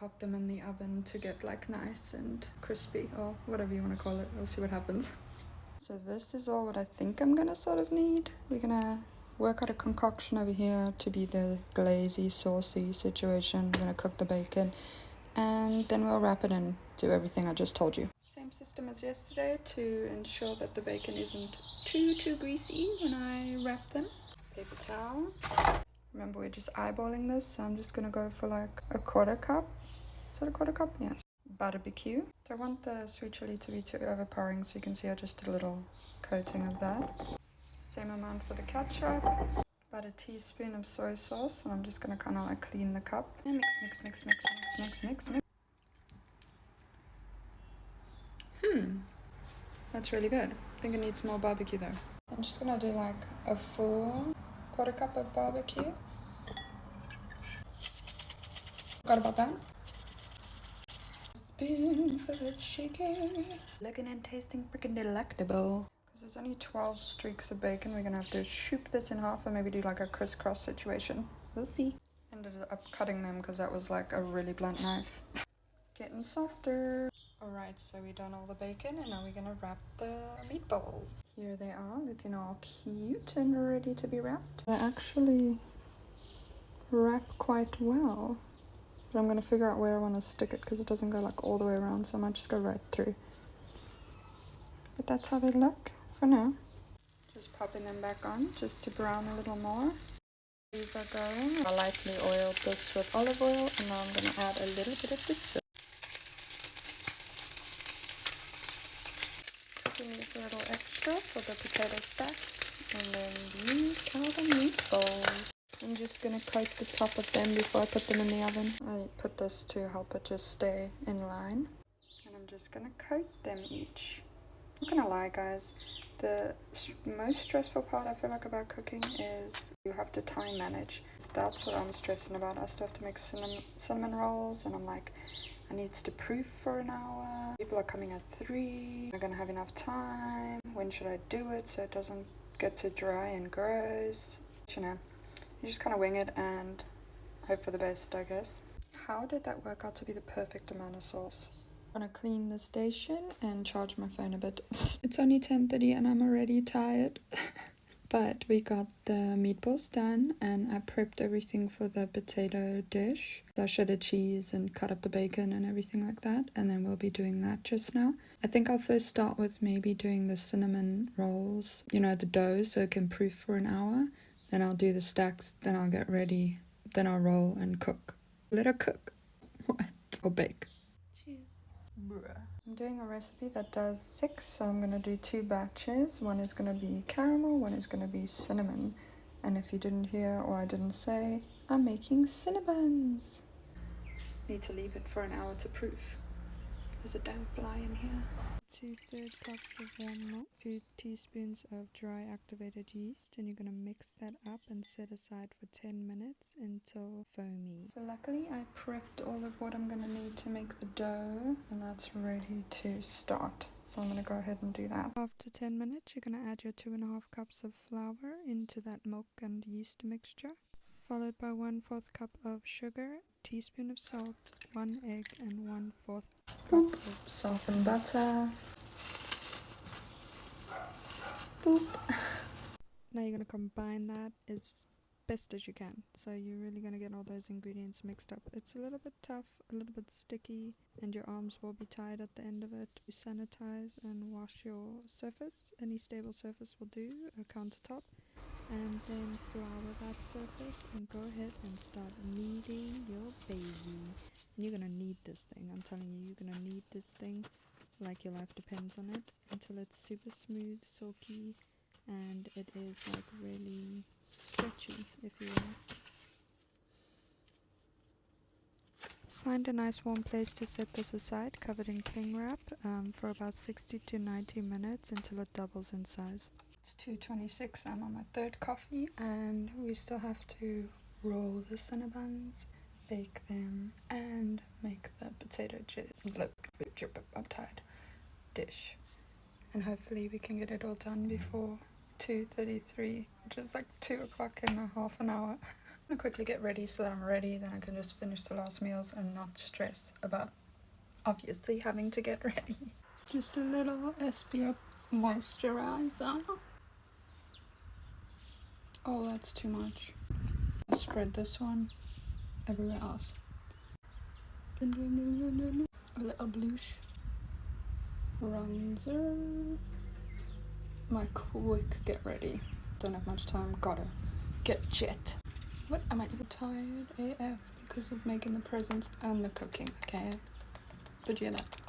pop them in the oven to get like nice and crispy, or whatever you want to call it. We'll see what happens. So this is all what I think I'm gonna sort of need. We're gonna work out a concoction over here to be the glazy, saucy situation. We're gonna cook the bacon and then we'll wrap it and do everything I just told you. Same system as yesterday to ensure that the bacon isn't too greasy when I wrap them. Paper towel. Remember, we're just eyeballing this, so I'm just gonna go for like a 1/4 cup. Is that a 1/4 cup? Yeah. Barbecue. I want the sweet chili to be too overpowering, so you can see I just did a little coating of that. Same amount for the ketchup. About a teaspoon of soy sauce, and I'm just gonna kind of like clean the cup. And mix. That's really good. I think it needs more barbecue though. I'm just gonna do like a full 1/4 cup of barbecue. Forgot about that. Spoon for the chicken. Looking and tasting freaking delectable. Because there's only 12 streaks of bacon, we're gonna have to shoot this in half and maybe do like a crisscross situation. We'll see. Ended up cutting them because that was like a really blunt knife. Getting softer. Alright, so we've done all the bacon and now we're gonna wrap the meatballs. Here they are, looking all cute and ready to be wrapped. They actually wrap quite well. But I'm gonna figure out where I want to stick it because it doesn't go like all the way around, so I might just go right through. But that's how they look for now. Just popping them back on just to brown a little more. These are going. I lightly oiled this with olive oil and now I'm gonna add a little bit of this. Use a little extra for the potato stacks, and then these are the meatballs. I'm just gonna coat the top of them before I put them in the oven. I put this to help it just stay in line, and I'm just gonna coat them each. I'm not gonna lie, guys, the most stressful part I feel like about cooking is you have to time manage. So that's what I'm stressing about. I still have to make cinnamon rolls, and I'm like, I need to proof for an hour. People are coming at 3. Am I gonna have enough time? When should I do it so it doesn't get too dry and gross? You know, you just kind of wing it and hope for the best, I guess. How did that work out to be the perfect amount of sauce? I'm gonna clean the station and charge my phone a bit. It's only 10:30 and I'm already tired. But we got the meatballs done and I prepped everything for the potato dish. So I shredded cheese and cut up the bacon and everything like that. And then we'll be doing that just now. I think I'll first start with maybe doing the cinnamon rolls, you know, the dough, so it can proof for an hour. Then I'll do the stacks, then I'll get ready, then I'll roll and cook. Let her cook. What? Or bake. Cheers. Bruh. I'm doing a recipe that does 6, so I'm going to do 2 batches. One is going to be caramel, one is going to be cinnamon. And if you didn't hear or I didn't say, I'm making Cinnabons. Need to leave it for an hour to proof. There's a damn fly in here. 2/3 cups of warm milk, 2 teaspoons of dry activated yeast, and you're going to mix that up and set aside for 10 minutes until foamy. So luckily I prepped all of what I'm going to need to make the dough, and that's ready to start. So I'm going to go ahead and do that. After 10 minutes, you're going to add your 2.5 cups of flour into that milk and yeast mixture, followed by 1/4 cup of sugar, teaspoon of salt, 1 egg, and 1/4 cup of softened butter. Boop. Now you're going to combine that as best as you can. So you're really going to get all those ingredients mixed up. It's a little bit tough, a little bit sticky, and your arms will be tied at the end of it. You sanitize and wash your surface. Any stable surface will do, a countertop. And then flour that surface and go ahead and start kneading your baby. And you're gonna knead this thing. I'm telling you, you're gonna knead this thing like your life depends on it until it's super smooth, silky, and it is like really stretchy, if you will. Find a nice warm place to set this aside, covered in cling wrap, for about 60 to 90 minutes until it doubles in size. It's 2:26, I'm on my 3rd coffee, and we still have to roll the Cinnabons, bake them, and make the potato I'm tired dish. And hopefully we can get it all done before 2:33, which is like 2 o'clock in a half an hour. gonna quickly get ready so that I'm ready, then I can just finish the last meals and not stress about obviously having to get ready. Just a little SPF moisturizer. Oh, that's too much. I'll spread this one everywhere else. A little blush. Bronzer. My quick get ready. Don't have much time. Gotta get jet. What am I even tired AF because of making the presents and the cooking, okay? Did you hear that?